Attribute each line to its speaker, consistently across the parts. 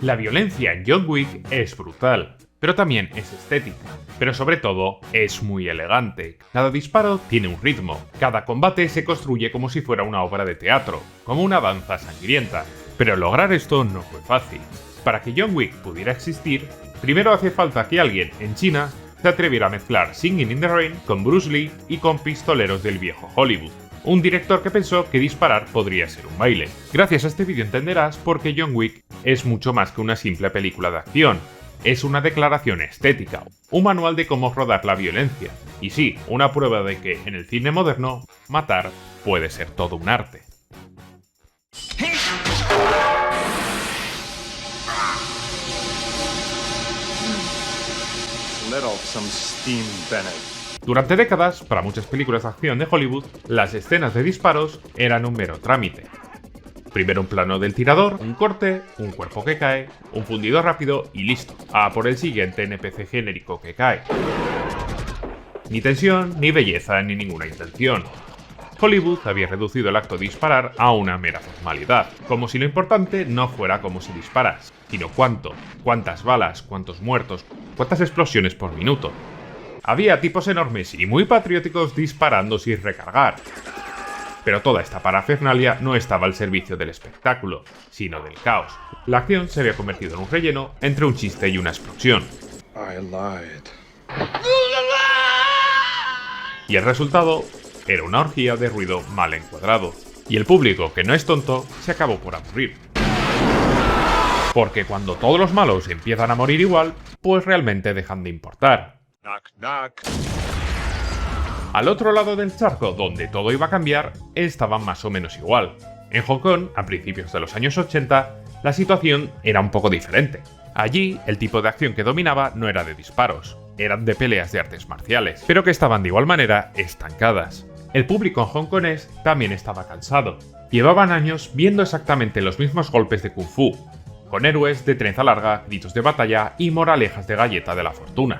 Speaker 1: La violencia en John Wick es brutal, pero también es estética. Pero sobre todo, es muy elegante. Cada disparo tiene un ritmo. Cada combate se construye como si fuera una obra de teatro, como una danza sangrienta. Pero lograr esto no fue fácil. Para que John Wick pudiera existir, primero hace falta que alguien en China se atreviera a mezclar Singing in the Rain con Bruce Lee y con pistoleros del viejo Hollywood. Un director que pensó que disparar podría ser un baile. Gracias a este vídeo entenderás por qué John Wick es mucho más que una simple película de acción. Es una declaración estética, un manual de cómo rodar la violencia. Y sí, una prueba de que en el cine moderno, matar puede ser todo un arte. Durante décadas, para muchas películas de acción de Hollywood, las escenas de disparos eran un mero trámite. Primero un plano del tirador, un corte, un cuerpo que cae, un fundido rápido y listo, a por el siguiente NPC genérico que cae. Ni tensión, ni belleza, ni ninguna intención. Hollywood había reducido el acto de disparar a una mera formalidad, como si lo importante no fuera cómo se disparas, sino cuánto, cuántas balas, cuántos muertos, cuántas explosiones por minuto. Había tipos enormes y muy patrióticos disparando sin recargar. Pero toda esta parafernalia no estaba al servicio del espectáculo, sino del caos. La acción se había convertido en un relleno entre un chiste y una explosión. Y el resultado era una orgía de ruido mal encuadrado. Y el público, que no es tonto, se acabó por aburrir. Porque cuando todos los malos empiezan a morir igual, pues realmente dejan de importar.
Speaker 2: Knock, knock.
Speaker 1: Al otro lado del charco, donde todo iba a cambiar, estaban más o menos igual. En Hong Kong, a principios de los años 80, la situación era un poco diferente. Allí, el tipo de acción que dominaba no era de disparos, eran de peleas de artes marciales, pero que estaban de igual manera estancadas. El público hongkonés también estaba cansado. Llevaban años viendo exactamente los mismos golpes de Kung Fu, con héroes de trenza larga, gritos de batalla y moralejas de galleta de la fortuna.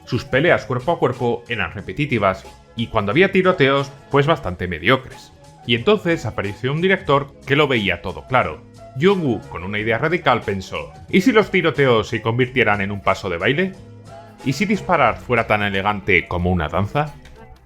Speaker 1: Sus peleas cuerpo a cuerpo eran repetitivas y cuando había tiroteos, pues bastante mediocres. Y entonces apareció un director que lo veía todo claro. John Woo, con una idea radical, pensó: ¿y si los tiroteos se convirtieran en un paso de baile? ¿Y si disparar fuera tan elegante como una danza?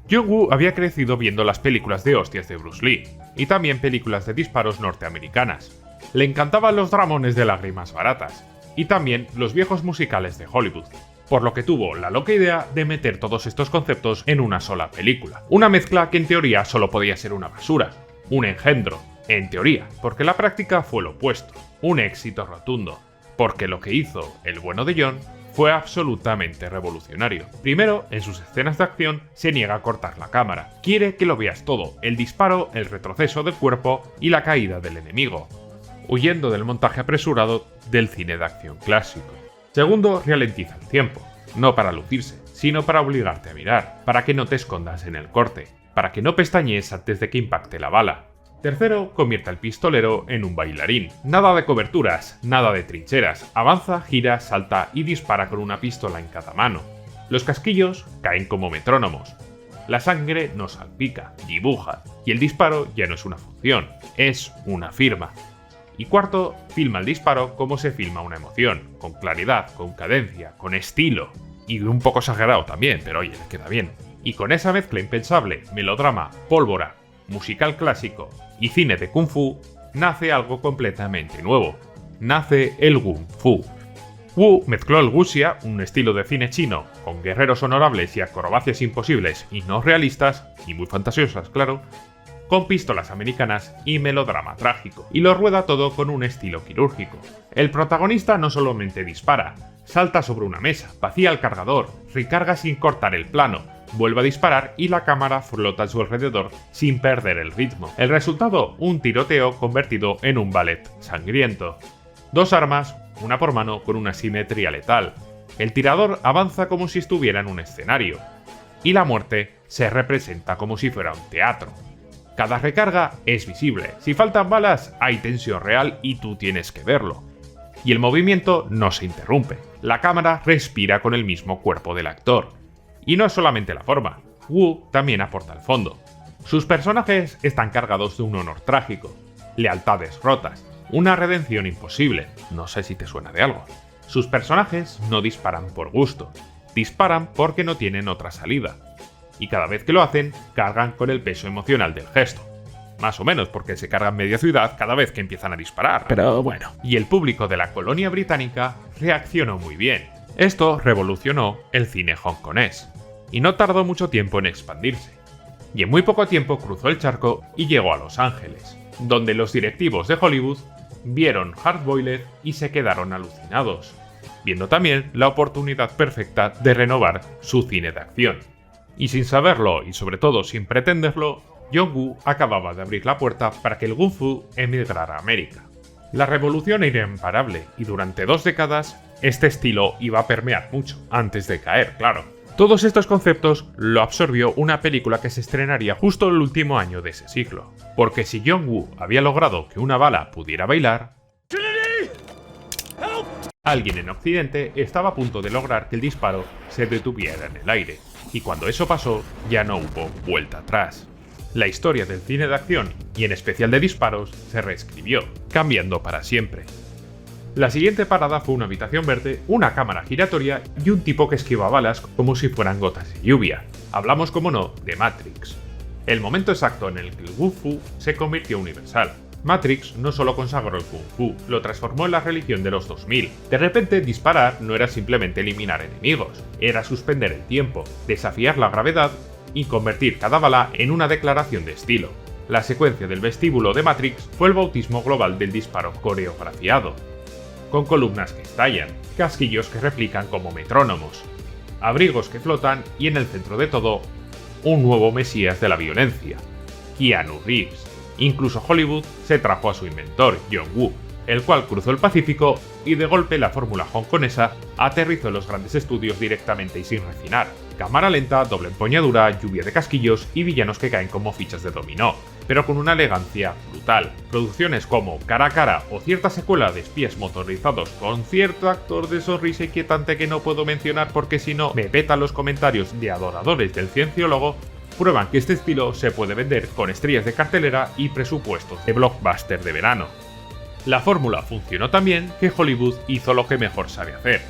Speaker 1: John Woo había crecido viendo las películas de hostias de Bruce Lee, y también películas de disparos norteamericanas. Le encantaban los dramones de lágrimas baratas, y también los viejos musicales de Hollywood. Por lo que tuvo la loca idea de meter todos estos conceptos en una sola película. Una mezcla que en teoría solo podía ser una basura, un engendro, en teoría, porque la práctica fue lo opuesto, un éxito rotundo, porque lo que hizo el bueno de John fue absolutamente revolucionario. Primero, en sus escenas de acción se niega a cortar la cámara, quiere que lo veas todo, el disparo, el retroceso del cuerpo y la caída del enemigo, huyendo del montaje apresurado del cine de acción clásico. Segundo, ralentiza el tiempo, no para lucirse, sino para obligarte a mirar, para que no te escondas en el corte, para que no pestañees antes de que impacte la bala. Tercero, convierte al pistolero en un bailarín. Nada de coberturas, nada de trincheras, avanza, gira, salta y dispara con una pistola en cada mano. Los casquillos caen como metrónomos. La sangre no salpica, dibuja, y el disparo ya no es una función, es una firma. Y cuarto, filma el disparo como se filma una emoción, con claridad, con cadencia, con estilo. Y un poco exagerado también, pero oye, le queda bien. Y con esa mezcla impensable, melodrama, pólvora, musical clásico y cine de Kung Fu, nace algo completamente nuevo. Nace el Kung Fu. Wu mezcló el wuxia, un estilo de cine chino, con guerreros honorables y acrobacias imposibles y no realistas, y muy fantasiosas, claro, con pistolas americanas y melodrama trágico, y lo rueda todo con un estilo quirúrgico. El protagonista no solamente dispara, salta sobre una mesa, vacía el cargador, recarga sin cortar el plano, vuelve a disparar y la cámara flota a su alrededor sin perder el ritmo. El resultado, un tiroteo convertido en un ballet sangriento. Dos armas, una por mano con una simetría letal. El tirador avanza como si estuviera en un escenario, y la muerte se representa como si fuera un teatro. Cada recarga es visible, si faltan balas hay tensión real y tú tienes que verlo. Y el movimiento no se interrumpe, la cámara respira con el mismo cuerpo del actor. Y no es solamente la forma, Wu también aporta el fondo. Sus personajes están cargados de un honor trágico, lealtades rotas, una redención imposible, no sé si te suena de algo. Sus personajes no disparan por gusto, disparan porque no tienen otra salida. Y cada vez que lo hacen, cargan con el peso emocional del gesto. Más o menos porque se cargan media ciudad cada vez que empiezan a disparar. Pero bueno. Y el público de la colonia británica reaccionó muy bien. Esto revolucionó el cine hongkonés. Y no tardó mucho tiempo en expandirse. Y en muy poco tiempo cruzó el charco y llegó a Los Ángeles, donde los directivos de Hollywood vieron Hard Boiled y se quedaron alucinados, viendo también la oportunidad perfecta de renovar su cine de acción. Y sin saberlo, y sobre todo sin pretenderlo, Yong-woo acababa de abrir la puerta para que el Kung Fu emigrara a América. La revolución era imparable, y durante 2 décadas, este estilo iba a permear mucho, antes de caer, claro. Todos estos conceptos lo absorbió una película que se estrenaría justo el último año de ese siglo. Porque si Yong-woo había logrado que una bala pudiera bailar, alguien en Occidente estaba a punto de lograr que el disparo se detuviera en el aire. Y cuando eso pasó, ya no hubo vuelta atrás. La historia del cine de acción, y en especial de disparos, se reescribió, cambiando para siempre. La siguiente parada fue una habitación verde, una cámara giratoria y un tipo que esquiva balas como si fueran gotas de lluvia. Hablamos, como no, de Matrix. El momento exacto en el que el Kung Fu se convirtió universal. Matrix no solo consagró el Kung Fu, lo transformó en la religión de los 2000. De repente, disparar no era simplemente eliminar enemigos, era suspender el tiempo, desafiar la gravedad y convertir cada bala en una declaración de estilo. La secuencia del vestíbulo de Matrix fue el bautismo global del disparo coreografiado, con columnas que estallan, casquillos que replican como metrónomos, abrigos que flotan y en el centro de todo, un nuevo mesías de la violencia, Keanu Reeves. Incluso Hollywood se trajo a su inventor, Yong-woo, el cual cruzó el Pacífico y de golpe la fórmula hongkonesa aterrizó en los grandes estudios directamente y sin refinar. Cámara lenta, doble empuñadura, lluvia de casquillos y villanos que caen como fichas de dominó, pero con una elegancia brutal. Producciones como Cara a Cara o cierta secuela de espías motorizados con cierto actor de sonrisa inquietante que no puedo mencionar porque si no me petan los comentarios de adoradores del cienciólogo, prueban que este estilo se puede vender con estrellas de cartelera y presupuestos de blockbuster de verano. La fórmula funcionó tan bien que Hollywood hizo lo que mejor sabe hacer: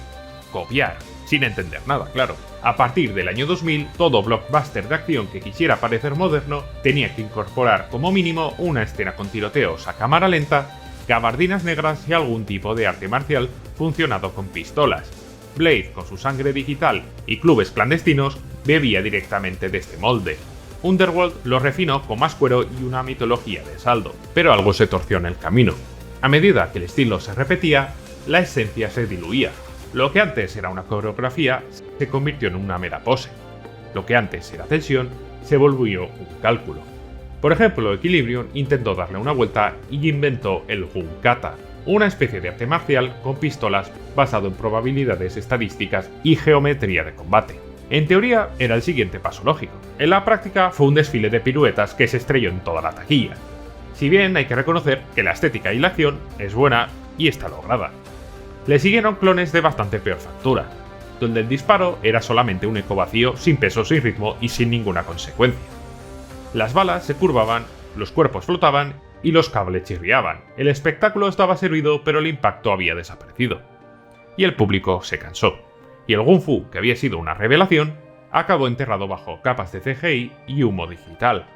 Speaker 1: copiar, sin entender nada, claro. A partir del año 2000, todo blockbuster de acción que quisiera parecer moderno tenía que incorporar como mínimo una escena con tiroteos a cámara lenta, gabardinas negras y algún tipo de arte marcial funcionado con pistolas. Blade, con su sangre digital y clubes clandestinos, bebía directamente de este molde. Underworld lo refinó con más cuero y una mitología de saldo, pero algo se torció en el camino. A medida que el estilo se repetía, la esencia se diluía. Lo que antes era una coreografía se convirtió en una mera pose. Lo que antes era tensión se volvió un cálculo. Por ejemplo, Equilibrium intentó darle una vuelta y inventó el Gun-Kata, una especie de arte marcial con pistolas basado en probabilidades estadísticas y geometría de combate. En teoría era el siguiente paso lógico. En la práctica fue un desfile de piruetas que se estrelló en toda la taquilla. Si bien hay que reconocer que la estética y la acción es buena y está lograda. Le siguieron clones de bastante peor factura, donde el disparo era solamente un eco vacío, sin peso, sin ritmo y sin ninguna consecuencia. Las balas se curvaban, los cuerpos flotaban y los cables chirriaban. El espectáculo estaba servido, pero el impacto había desaparecido. Y el público se cansó. Y el Kung Fu, que había sido una revelación, acabó enterrado bajo capas de CGI y humo digital.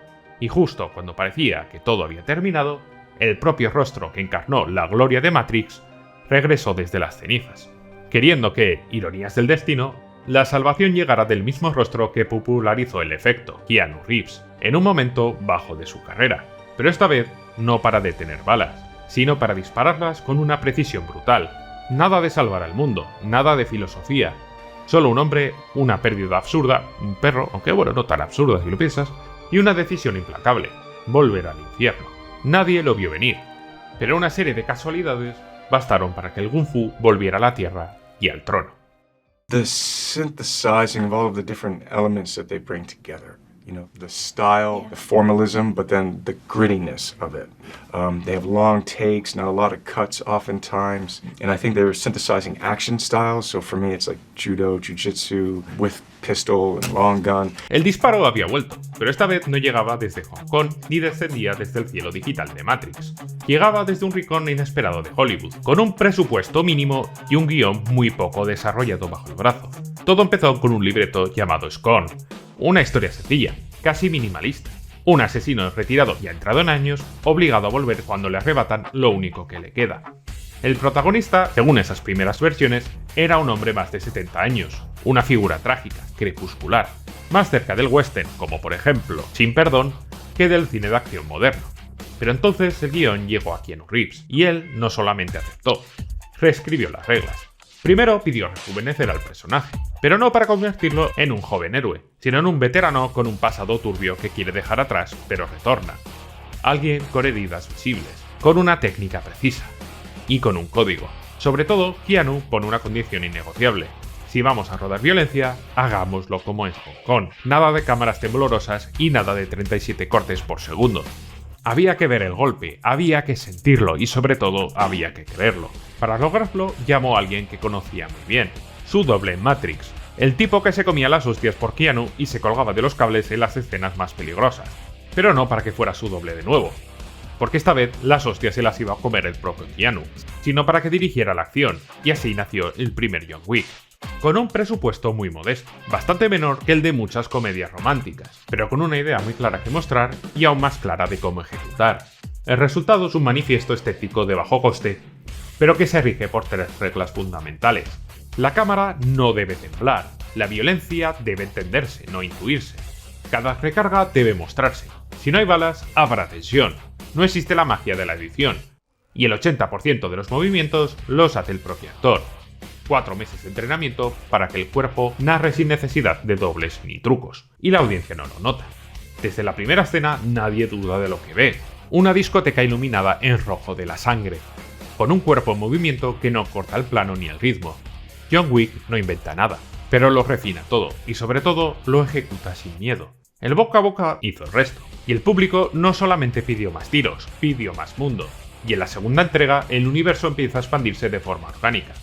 Speaker 1: Y justo cuando parecía que todo había terminado, el propio rostro que encarnó la gloria de Matrix regresó desde las cenizas, queriendo que, ironías del destino, la salvación llegara del mismo rostro que popularizó el efecto, Keanu Reeves, en un momento bajo de su carrera, pero esta vez no para detener balas, sino para dispararlas con una precisión brutal. Nada de salvar al mundo, nada de filosofía, solo un hombre, una pérdida absurda, un perro, aunque bueno, no tan absurda si lo piensas, y una decisión implacable: volver al infierno. Nadie lo vio venir, pero una serie de casualidades bastaron para que el Kung Fu volviera a la Tierra y al trono.
Speaker 2: The synthesizing of all of the different elements that they bring together. You know, the style, the formalism, but then the grittiness of it. They have long takes, not a lot of cuts oftentimes, and I think they're synthesizing action styles, so for me it's like judo, jiu-jitsu, with pistol and long gun.
Speaker 1: El disparo había vuelto, pero esta vez no llegaba desde Hong Kong ni descendía desde el cielo digital de Matrix. Llegaba desde un rincón inesperado de Hollywood, con un presupuesto mínimo y un guión muy poco desarrollado bajo el brazo. Todo empezó con un libreto llamado Scorn, una historia sencilla, casi minimalista. Un asesino retirado y entrado en años, obligado a volver cuando le arrebatan lo único que le queda. El protagonista, según esas primeras versiones, era un hombre más de 70 años, una figura trágica, crepuscular, más cerca del western, como por ejemplo Sin Perdón, que del cine de acción moderno. Pero entonces el guión llegó a Keanu Reeves, y él no solamente aceptó, reescribió las reglas. Primero pidió rejuvenecer al personaje, pero no para convertirlo en un joven héroe, sino en un veterano con un pasado turbio que quiere dejar atrás, pero retorna. Alguien con heridas visibles, con una técnica precisa y con un código. Sobre todo, Keanu pone una condición innegociable. Si vamos a rodar violencia, hagámoslo como en Hong Kong. Nada de cámaras temblorosas y nada de 37 cortes por segundo. Había que ver el golpe, había que sentirlo y sobre todo había que creerlo. Para lograrlo, llamó a alguien que conocía muy bien, su doble en Matrix, el tipo que se comía las hostias por Keanu y se colgaba de los cables en las escenas más peligrosas. Pero no para que fuera su doble de nuevo, porque esta vez las hostias se las iba a comer el propio Keanu, sino para que dirigiera la acción, y así nació el primer John Wick. Con un presupuesto muy modesto, bastante menor que el de muchas comedias románticas, pero con una idea muy clara que mostrar y aún más clara de cómo ejecutar. El resultado es un manifiesto estético de bajo coste, pero que se rige por 3 reglas fundamentales. La cámara no debe temblar, la violencia debe entenderse, no intuirse. Cada recarga debe mostrarse. Si no hay balas, habrá tensión. No existe la magia de la edición. Y el 80% de los movimientos los hace el propio actor. 4 meses de entrenamiento para que el cuerpo narre sin necesidad de dobles ni trucos, y la audiencia no lo nota. Desde la primera escena nadie duda de lo que ve, una discoteca iluminada en rojo de la sangre, con un cuerpo en movimiento que no corta el plano ni el ritmo. John Wick no inventa nada, pero lo refina todo, y sobre todo lo ejecuta sin miedo. El boca a boca hizo el resto, y el público no solamente pidió más tiros, pidió más mundo, y en la segunda entrega el universo empieza a expandirse de forma orgánica.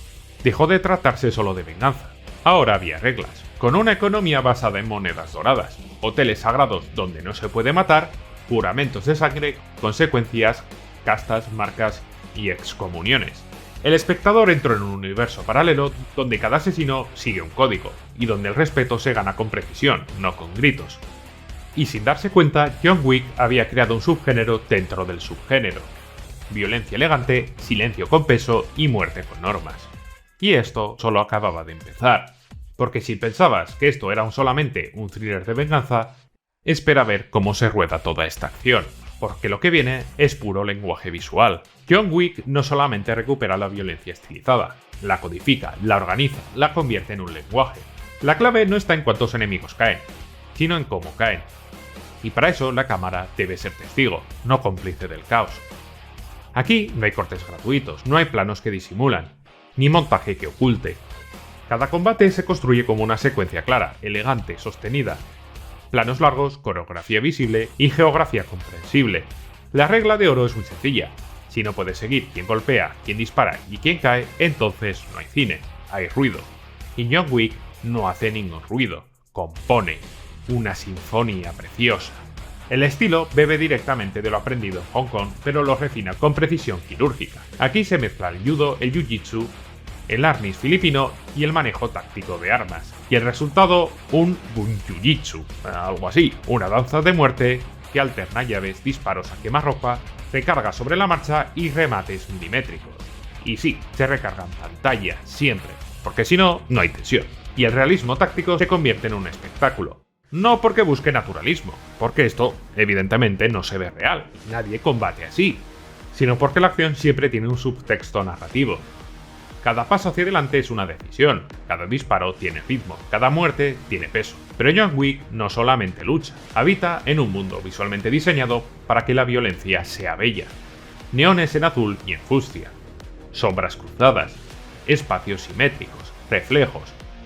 Speaker 1: Dejó de tratarse solo de venganza. Ahora había reglas, con una economía basada en monedas doradas, hoteles sagrados donde no se puede matar, juramentos de sangre, consecuencias, castas, marcas y excomuniones. El espectador entró en un universo paralelo donde cada asesino sigue un código, y donde el respeto se gana con precisión, no con gritos. Y sin darse cuenta, John Wick había creado un subgénero dentro del subgénero. Violencia elegante, silencio con peso y muerte con normas. Y esto solo acababa de empezar, porque si pensabas que esto era solamente un thriller de venganza, espera ver cómo se rueda toda esta acción, porque lo que viene es puro lenguaje visual. John Wick no solamente recupera la violencia estilizada, la codifica, la organiza, la convierte en un lenguaje. La clave no está en cuántos enemigos caen, sino en cómo caen. Y para eso la cámara debe ser testigo, no cómplice del caos. Aquí no hay cortes gratuitos, no hay planos que disimulan, ni montaje que oculte. Cada combate se construye como una secuencia clara, elegante, sostenida. Planos largos, coreografía visible y geografía comprensible. La regla de oro es muy sencilla. Si no puedes seguir quién golpea, quién dispara y quién cae, entonces no hay cine, hay ruido. Y John Wick no hace ningún ruido, compone una sinfonía preciosa. El estilo bebe directamente de lo aprendido en Hong Kong, pero lo refina con precisión quirúrgica. Aquí se mezcla el judo, el jiu-jitsu, el arnis filipino y el manejo táctico de armas. Y el resultado, un bunjujitsu, algo así, una danza de muerte que alterna llaves, disparos a quemarropa, recarga sobre la marcha y remates milimétricos. Y sí, se recarga en pantalla, siempre, porque si no, no hay tensión. Y el realismo táctico se convierte en un espectáculo. No porque busque naturalismo, porque esto, evidentemente, no se ve real, nadie combate así, sino porque la acción siempre tiene un subtexto narrativo. Cada paso hacia adelante es una decisión, cada disparo tiene ritmo, cada muerte tiene peso. Pero John Wick no solamente lucha, habita en un mundo visualmente diseñado para que la violencia sea bella. Neones en azul y en fucsia, sombras cruzadas, espacios simétricos, reflejos,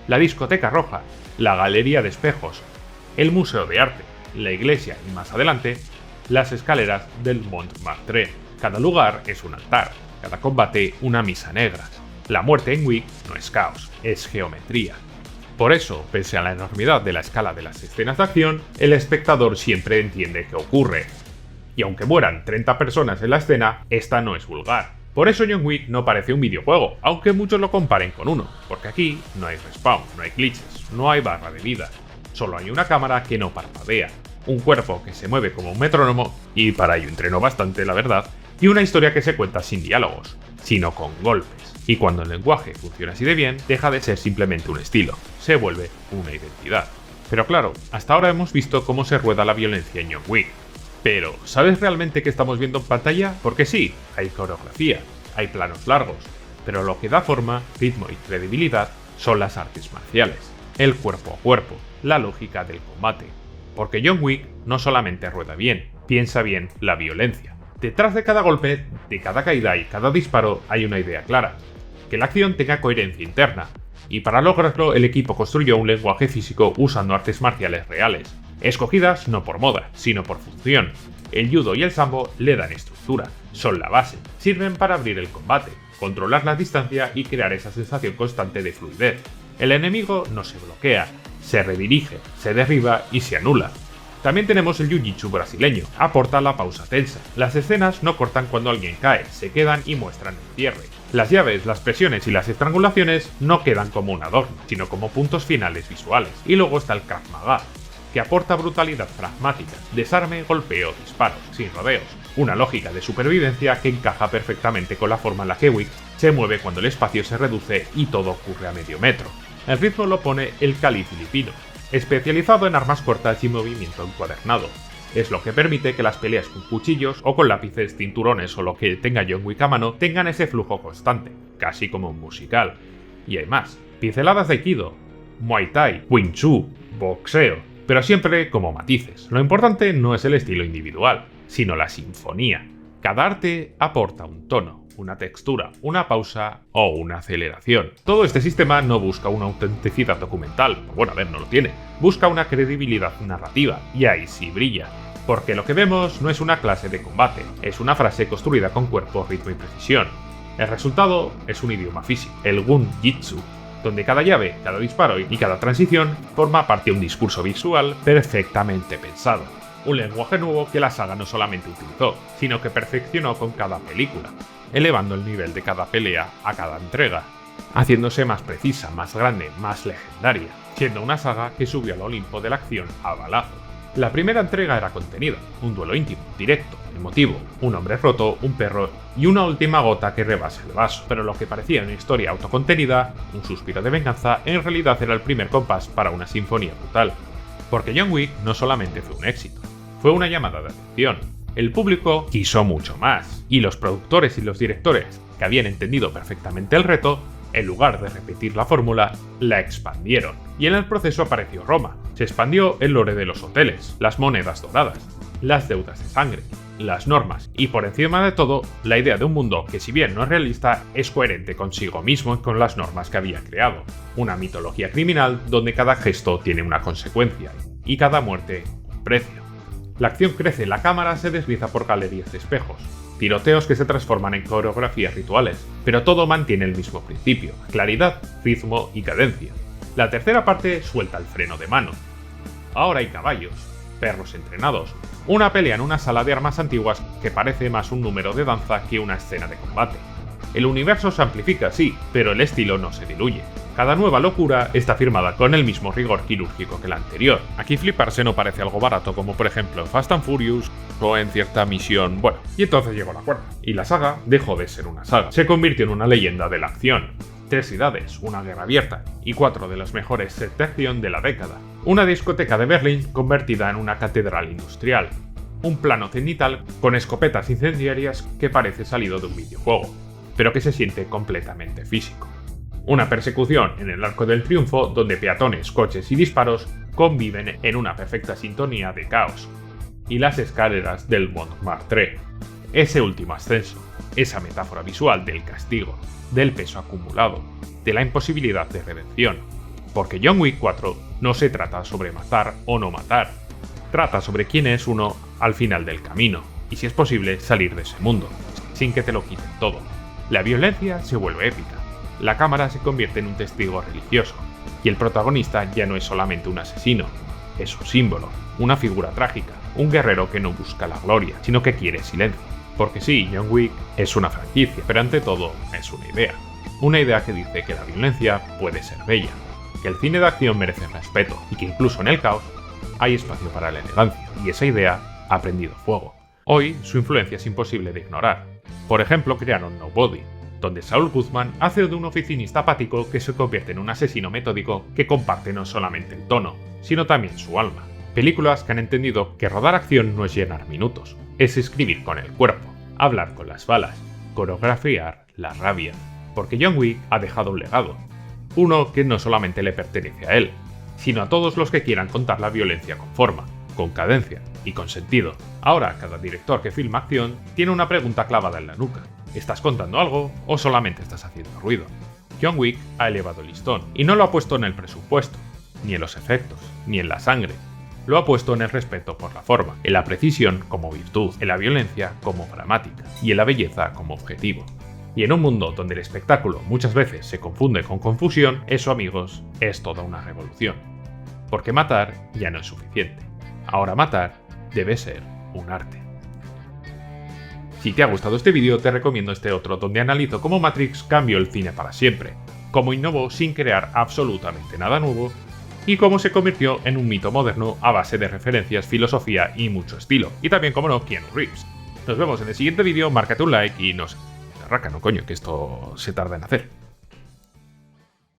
Speaker 1: la discoteca roja, la galería de espejos, el museo de arte. la iglesia y más adelante, las escaleras del Montmartre. Cada lugar es un altar, cada combate una misa negra. La muerte en Wick no es caos, es geometría. Por eso, pese a la enormidad de la escala de las escenas de acción, el espectador siempre entiende qué ocurre. Y aunque mueran 30 personas en la escena, esta no es vulgar. Por eso John Wick no parece un videojuego, aunque muchos lo comparen con uno, porque aquí no hay respawn, no hay glitches, no hay barra de vida. Solo hay una cámara que no parpadea, un cuerpo que se mueve como un metrónomo, y para ello entreno bastante, la verdad, y una historia que se cuenta sin diálogos, sino con golpes. Y cuando el lenguaje funciona así de bien, deja de ser simplemente un estilo, se vuelve una identidad. Pero claro, hasta ahora hemos visto cómo se rueda la violencia en John Wick. Pero, ¿sabes realmente qué estamos viendo en pantalla? Porque sí, hay coreografía, hay planos largos, pero lo que da forma, ritmo y credibilidad son las artes marciales, el cuerpo a cuerpo, la lógica del combate. Porque John Wick no solamente rueda bien, piensa bien la violencia. Detrás de cada golpe, de cada caída y cada disparo hay una idea clara: que la acción tenga coherencia interna, y para lograrlo el equipo construyó un lenguaje físico usando artes marciales reales, escogidas no por moda, sino por función. El judo y el sambo le dan estructura, son la base, sirven para abrir el combate, controlar la distancia y crear esa sensación constante de fluidez. El enemigo no se bloquea, se redirige, se derriba y se anula. También tenemos el jiu-jitsu brasileño, aporta la pausa tensa. Las escenas no cortan cuando alguien cae, se quedan y muestran el cierre. Las llaves, las presiones y las estrangulaciones no quedan como un adorno, sino como puntos finales visuales. Y luego está el Krav Maga, que aporta brutalidad pragmática, desarme, golpeo, disparos, sin rodeos. Una lógica de supervivencia que encaja perfectamente con la forma en la que Wick se mueve cuando el espacio se reduce y todo ocurre a medio metro. El ritmo lo pone el Kali filipino, especializado en armas cortas y movimiento encuadernado. Es lo que permite que las peleas con cuchillos o con lápices, cinturones o lo que tenga John Wick a mano tengan ese flujo constante, casi como un musical. Y hay más: pinceladas de Aikido, Muay Thai, Wing Chun, boxeo, pero siempre como matices. Lo importante no es el estilo individual, sino la sinfonía. Cada arte aporta un tono, una textura, una pausa o una aceleración. Todo este sistema no busca una autenticidad documental, bueno, a ver, no lo tiene. Busca una credibilidad narrativa, y ahí sí brilla. Porque lo que vemos no es una clase de combate, es una frase construida con cuerpo, ritmo y precisión. El resultado es un idioma físico, el Gun-Jitsu, donde cada llave, cada disparo y cada transición forma parte de un discurso visual perfectamente pensado. Un lenguaje nuevo que la saga no solamente utilizó, sino que perfeccionó con cada película, elevando el nivel de cada pelea a cada entrega, haciéndose más precisa, más grande, más legendaria, siendo una saga que subió al Olimpo de la acción a balazo. La primera entrega era contenida, un duelo íntimo, directo, emotivo, un hombre roto, un perro y una última gota que rebasa el vaso. Pero lo que parecía una historia autocontenida, un suspiro de venganza, en realidad era el primer compás para una sinfonía brutal. Porque John Wick no solamente fue un éxito, fue una llamada de atención. El público quiso mucho más, y los productores y los directores, que habían entendido perfectamente el reto, en lugar de repetir la fórmula, la expandieron. Y en el proceso apareció Roma. Se expandió el lore de los hoteles, las monedas doradas, las deudas de sangre, las normas y por encima de todo, la idea de un mundo que si bien no es realista, es coherente consigo mismo y con las normas que había creado. Una mitología criminal donde cada gesto tiene una consecuencia y cada muerte un precio. La acción crece, la cámara se desliza por galerías de espejos, tiroteos que se transforman en coreografías rituales, pero todo mantiene el mismo principio: claridad, ritmo y cadencia. La tercera parte suelta el freno de mano. Ahora hay caballos, perros entrenados, una pelea en una sala de armas antiguas que parece más un número de danza que una escena de combate. El universo se amplifica, sí, pero el estilo no se diluye. Cada nueva locura está firmada con el mismo rigor quirúrgico que la anterior. Aquí fliparse no parece algo barato, como por ejemplo en Fast and Furious o en cierta misión. Bueno, y entonces llegó la cuarta, y la saga dejó de ser una saga. Se convirtió en una leyenda de la acción. 3 ciudades, una guerra abierta y 4 de las mejores sets de acción de la década. Una discoteca de Berlín convertida en una catedral industrial. Un plano cenital con escopetas incendiarias que parece salido de un videojuego, pero que se siente completamente físico. Una persecución en el Arco del Triunfo donde peatones, coches y disparos conviven en una perfecta sintonía de caos. Y las escaleras del Montmartre. Ese último ascenso, esa metáfora visual del castigo, del peso acumulado, de la imposibilidad de redención. Porque John Wick 4 no se trata sobre matar o no matar. Trata sobre quién es uno al final del camino, y si es posible salir de ese mundo, sin que te lo quiten todo. La violencia se vuelve épica, la cámara se convierte en un testigo religioso, y el protagonista ya no es solamente un asesino, es un símbolo, una figura trágica, un guerrero que no busca la gloria, sino que quiere silencio. Porque sí, John Wick es una franquicia, pero ante todo es una idea. Una idea que dice que la violencia puede ser bella, que el cine de acción merece respeto, y que incluso en el caos hay espacio para la elegancia, y esa idea ha prendido fuego. Hoy su influencia es imposible de ignorar. Por ejemplo, crearon Nobody, donde Saul Goodman hace de un oficinista apático que se convierte en un asesino metódico que comparte no solamente el tono, sino también su alma. Películas que han entendido que rodar acción no es llenar minutos, es escribir con el cuerpo, hablar con las balas, coreografiar la rabia. Porque John Wick ha dejado un legado, uno que no solamente le pertenece a él, sino a todos los que quieran contar la violencia con forma, con cadencia y con sentido. Ahora, cada director que filma acción tiene una pregunta clavada en la nuca. ¿Estás contando algo o solamente estás haciendo ruido? John Wick ha elevado el listón y no lo ha puesto en el presupuesto, ni en los efectos, ni en la sangre. Lo ha puesto en el respeto por la forma, en la precisión como virtud, en la violencia como dramática y en la belleza como objetivo. Y en un mundo donde el espectáculo muchas veces se confunde con confusión, eso, amigos, es toda una revolución. Porque matar ya no es suficiente. Ahora matar debe ser un arte. Si te ha gustado este vídeo, te recomiendo este otro donde analizo cómo Matrix cambió el cine para siempre, cómo innovó sin crear absolutamente nada nuevo y cómo se convirtió en un mito moderno a base de referencias, filosofía y mucho estilo. Y también, como no, Keanu Reeves. Nos vemos en el siguiente vídeo, márcate un like y no sé, arranca, no coño, que esto se tarda en hacer.